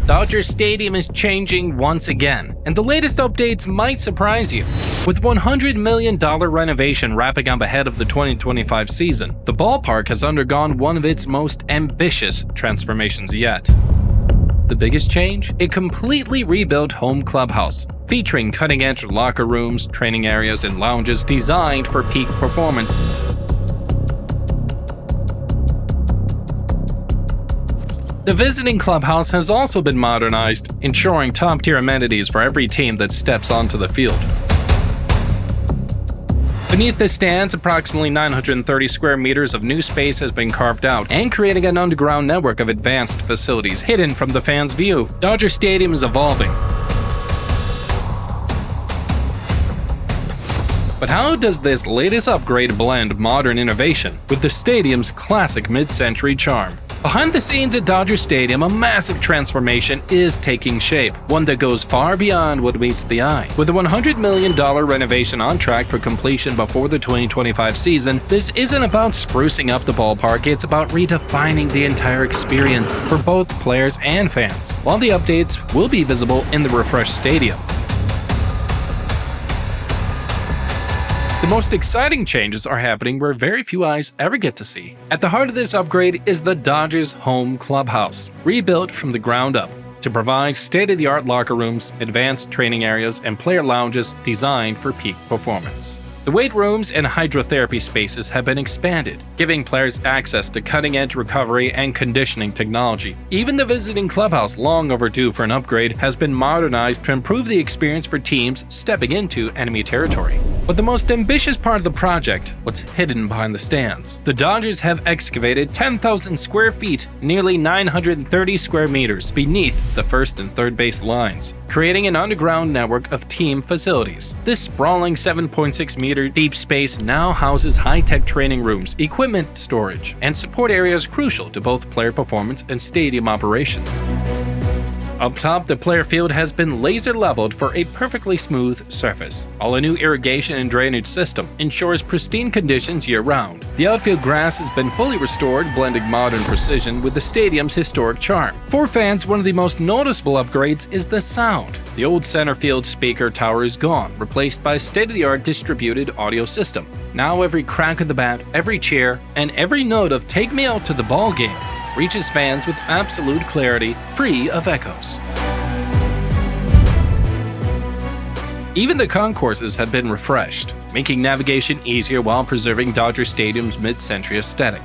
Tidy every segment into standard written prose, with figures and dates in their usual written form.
Dodger Stadium is changing once again, and the latest updates might surprise you. With $100 million renovation wrapping up ahead of the 2025 season, the ballpark has undergone one of its most ambitious transformations yet. The biggest change? A completely rebuilt home clubhouse, featuring cutting-edge locker rooms, training areas, and lounges designed for peak performance. The visiting clubhouse has also been modernized, ensuring top-tier amenities for every team that steps onto the field. Beneath the stands, approximately 930 square meters of new space has been carved out, and creating an underground network of advanced facilities hidden from the fans' view. Dodger Stadium is evolving. But how does this latest upgrade blend modern innovation with the stadium's classic mid-century charm? Behind the scenes at Dodger Stadium, a massive transformation is taking shape, one that goes far beyond what meets the eye. With a $100 million renovation on track for completion before the 2025 season, this isn't about sprucing up the ballpark, it's about redefining the entire experience for both players and fans, while the updates will be visible in the refreshed stadium. The most exciting changes are happening where very few eyes ever get to see. At the heart of this upgrade is the Dodgers home clubhouse, rebuilt from the ground up to provide state-of-the-art locker rooms, advanced training areas, and player lounges designed for peak performance. The weight rooms and hydrotherapy spaces have been expanded, giving players access to cutting-edge recovery and conditioning technology. Even the visiting clubhouse, long overdue for an upgrade, has been modernized to improve the experience for teams stepping into enemy territory. But the most ambitious part of the project, what's hidden behind the stands. The Dodgers have excavated 10,000 square feet, nearly 930 square meters, beneath the first and third base lines, creating an underground network of team facilities. This sprawling 7.6-meter deep space now houses high-tech training rooms, equipment storage, and support areas crucial to both player performance and stadium operations. Up top, the player field has been laser-leveled for a perfectly smooth surface, while a new irrigation and drainage system ensures pristine conditions year-round. The outfield grass has been fully restored, blending modern precision with the stadium's historic charm. For fans, one of the most noticeable upgrades is the sound. The old Centerfield speaker tower is gone, replaced by a state-of-the-art distributed audio system. Now every crack of the bat, every cheer, and every note of "Take Me Out to the Ball Game" reaches fans with absolute clarity, free of echoes. Even the concourses have been refreshed, making navigation easier while preserving Dodger Stadium's mid-century aesthetic.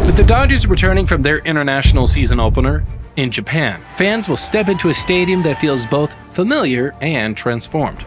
With the Dodgers returning from their international season opener in Japan, fans will step into a stadium that feels both familiar and transformed.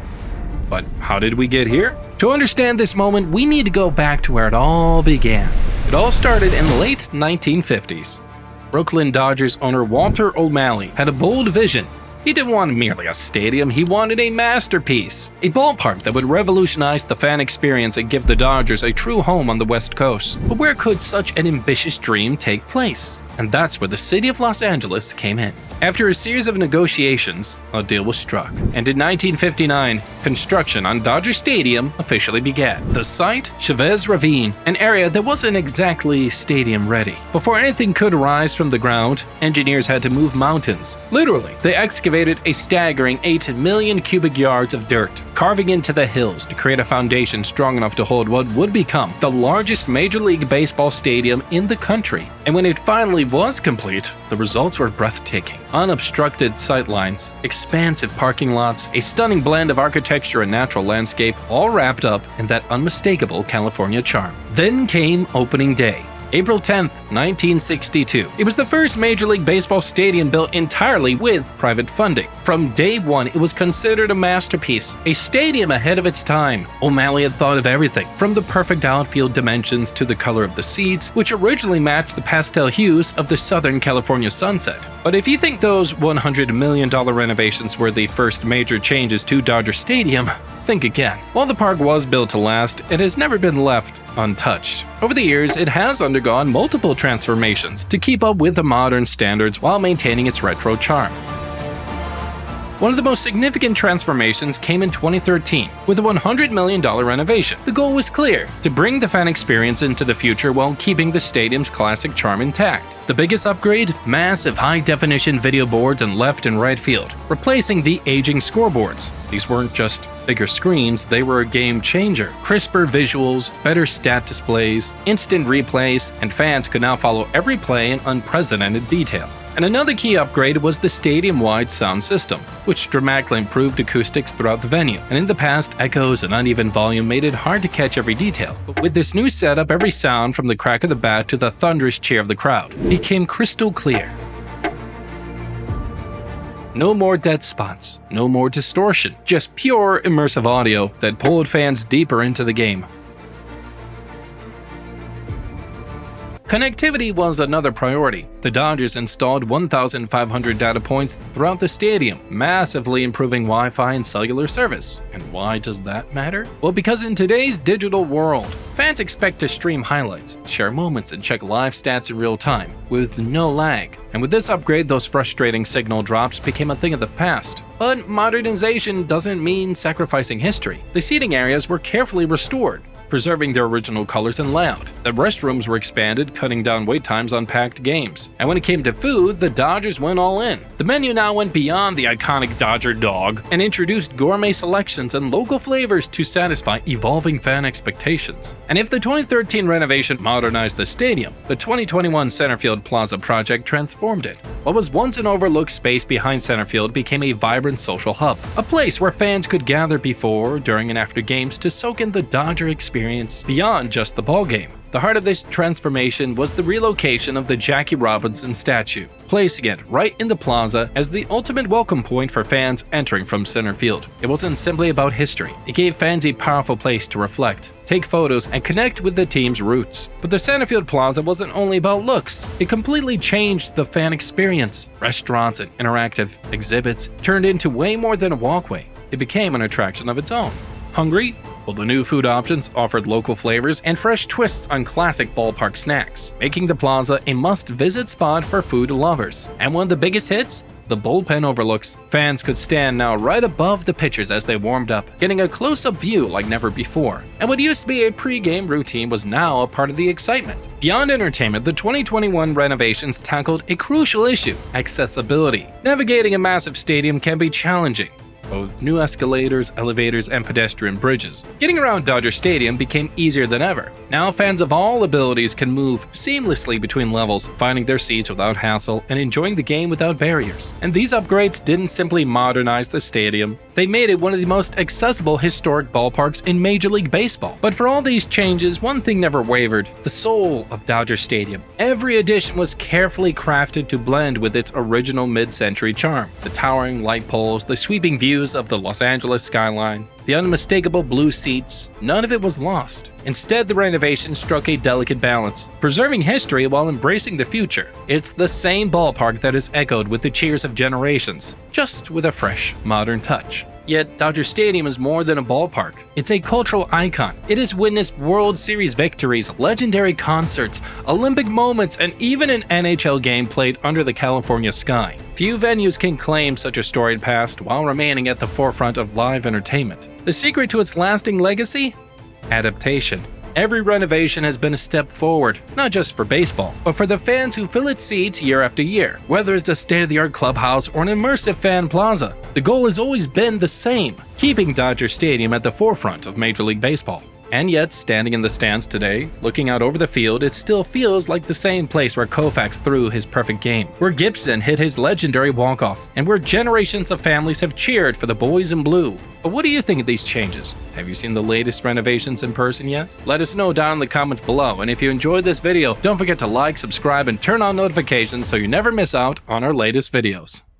But how did we get here? To understand this moment, we need to go back to where it all began. It all started in the late 1950s. Brooklyn Dodgers owner Walter O'Malley had a bold vision. He didn't want merely a stadium, he wanted a masterpiece. A ballpark that would revolutionize the fan experience and give the Dodgers a true home on the West Coast. But where could such an ambitious dream take place? And that's where the city of Los Angeles came in. After a series of negotiations, a deal was struck, and in 1959, construction on Dodger Stadium officially began. The site, Chavez Ravine, an area that wasn't exactly stadium-ready. Before anything could rise from the ground, engineers had to move mountains. Literally, they excavated a staggering 8 million cubic yards of dirt, carving into the hills to create a foundation strong enough to hold what would become the largest Major League Baseball stadium in the country. And when it finally was complete, the results were breathtaking. Unobstructed sightlines, expansive parking lots, a stunning blend of architecture and natural landscape, all wrapped up in that unmistakable California charm. Then came opening day, April 10th, 1962. It was the first Major League Baseball stadium built entirely with private funding. From day one, it was considered a masterpiece, a stadium ahead of its time. O'Malley had thought of everything, from the perfect outfield dimensions to the color of the seats, which originally matched the pastel hues of the Southern California sunset. But if you think those $100 million renovations were the first major changes to Dodger Stadium, think again. While the park was built to last, it has never been left untouched. Over the years, it has undergone multiple transformations to keep up with the modern standards while maintaining its retro charm. One of the most significant transformations came in 2013 with a $100 million renovation. The goal was clear: to bring the fan experience into the future while keeping the stadium's classic charm intact. The biggest upgrade? Massive high-definition video boards in left and right field, replacing the aging scoreboards. These weren't just bigger screens, they were a game changer. Crisper visuals, better stat displays, instant replays, and fans could now follow every play in unprecedented detail. And another key upgrade was the stadium-wide sound system, which dramatically improved acoustics throughout the venue. And in the past, echoes and uneven volume made it hard to catch every detail. But with this new setup, every sound from the crack of the bat to the thunderous cheer of the crowd became crystal clear. No more dead spots, no more distortion, just pure immersive audio that pulled fans deeper into the game. Connectivity was another priority. The Dodgers installed 1,500 data points throughout the stadium, massively improving Wi-Fi and cellular service. And why does that matter? Well, because in today's digital world, fans expect to stream highlights, share moments, and check live stats in real time, with no lag. And with this upgrade, those frustrating signal drops became a thing of the past. But modernization doesn't mean sacrificing history. The seating areas were carefully restored, preserving their original colors and layout. The restrooms were expanded, cutting down wait times on packed games. And when it came to food, the Dodgers went all in. The menu now went beyond the iconic Dodger dog and introduced gourmet selections and local flavors to satisfy evolving fan expectations. And if the 2013 renovation modernized the stadium, the 2021 Centerfield Plaza project transformed it. What was once an overlooked space behind Centerfield became a vibrant social hub, a place where fans could gather before, during, and after games to soak in the Dodger experience beyond just the ballgame. The heart of this transformation was the relocation of the Jackie Robinson statue, placing it right in the plaza as the ultimate welcome point for fans entering from center field. It wasn't simply about history. It gave fans a powerful place to reflect, take photos, and connect with the team's roots. But the Centerfield Plaza wasn't only about looks. It completely changed the fan experience. Restaurants and interactive exhibits turned into way more than a walkway. It became an attraction of its own. Hungry? Well, the new food options offered local flavors and fresh twists on classic ballpark snacks, making the plaza a must-visit spot for food lovers. And one of the biggest hits? The bullpen overlooks. Fans could stand now right above the pitchers as they warmed up, getting a close-up view like never before. And what used to be a pre-game routine was now a part of the excitement. Beyond entertainment, the 2021 renovations tackled a crucial issue: accessibility. Navigating a massive stadium can be challenging, both new escalators, elevators, and pedestrian bridges. Getting around Dodger Stadium became easier than ever. Now fans of all abilities can move seamlessly between levels, finding their seats without hassle and enjoying the game without barriers. And these upgrades didn't simply modernize the stadium, they made it one of the most accessible historic ballparks in Major League Baseball. But for all these changes, one thing never wavered: the soul of Dodger Stadium. Every addition was carefully crafted to blend with its original mid-century charm. The towering light poles, the sweeping views of the Los Angeles skyline, the unmistakable blue seats, none of it was lost. Instead, the renovation struck a delicate balance, preserving history while embracing the future. It's the same ballpark that is echoed with the cheers of generations, just with a fresh, modern touch. Yet, Dodger Stadium is more than a ballpark. It's a cultural icon. It has witnessed World Series victories, legendary concerts, Olympic moments, and even an NHL game played under the California sky. Few venues can claim such a storied past while remaining at the forefront of live entertainment. The secret to its lasting legacy? Adaptation. Every renovation has been a step forward, not just for baseball, but for the fans who fill its seats year after year. Whether it's a state-of-the-art clubhouse or an immersive fan plaza, the goal has always been the same: keeping Dodger Stadium at the forefront of Major League Baseball. And yet, standing in the stands today, looking out over the field, it still feels like the same place where Koufax threw his perfect game, where Gibson hit his legendary walk-off, and where generations of families have cheered for the boys in blue. But what do you think of these changes? Have you seen the latest renovations in person yet? Let us know down in the comments below, and if you enjoyed this video, don't forget to like, subscribe, and turn on notifications so you never miss out on our latest videos.